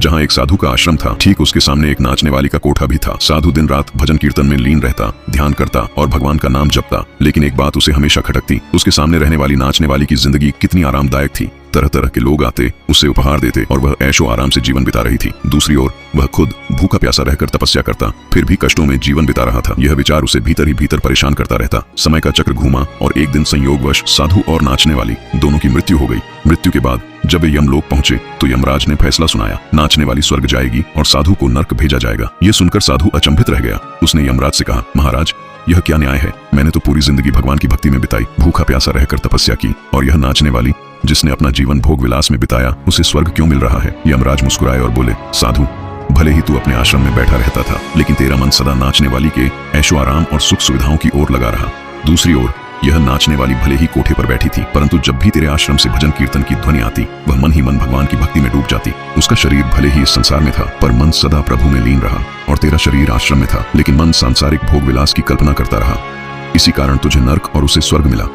जहाँ एक साधु का आश्रम था, ठीक उसके सामने एक नाचने वाली का कोठा भी था। साधु दिन रात भजन कीर्तन में लीन रहता, ध्यान करता और भगवान का नाम जपता। लेकिन एक बात उसे हमेशा खटकती, उसके सामने रहने वाली नाचने वाली की जिंदगी कितनी आरामदायक थी। तरह तरह के लोग आते, उसे उपहार देते और वह ऐशो आराम से जीवन बिता रही थी। दूसरी ओर वह खुद भूखा प्यासा रहकर तपस्या करता, फिर भी कष्टों में जीवन बिता रहा था। यह विचार उसे भीतर ही भीतर परेशान करता रहता। समय का चक्र घूमा और एक दिन संयोगवश साधु और नाचने वाली दोनों की मृत्यु हो गई। मृत्यु के बाद जब वे यमलोक पहुंचे तो यमराज ने फैसला सुनाया, नाचने वाली स्वर्ग जाएगी और साधु को नर्क भेजा जाएगा। ये सुनकर साधु अचंभित रह गया। उसने यमराज से कहा, महाराज, यह क्या न्याय है? मैंने तो पूरी जिंदगी भगवान की भक्ति में बिताई, भूखा प्यासा रहकर तपस्या की, और यह नाचने वाली जिसने अपना जीवन भोग विलास में बिताया, उसे स्वर्ग क्यों मिल रहा है? यमराज मुस्कुराए और बोले, साधु, भले ही तू अपने आश्रम में बैठा रहता था, लेकिन तेरा मन सदा नाचने वाली के ऐशो आराम और सुख सुविधाओं की ओर लगा रहा। दूसरी ओर यह नाचने वाली भले ही कोठे पर बैठी थी, परंतु जब भी तेरे आश्रम से भजन कीर्तन की ध्वनि आती, वह मन ही मन भगवान की भक्ति में डूब जाती। उसका शरीर भले ही इस संसार में था, पर मन सदा प्रभु में लीन रहा। और तेरा शरीर आश्रम में था, लेकिन मन सांसारिक भोग विलास की कल्पना करता रहा। इसी कारण तुझे नर्क और उसे स्वर्ग मिला।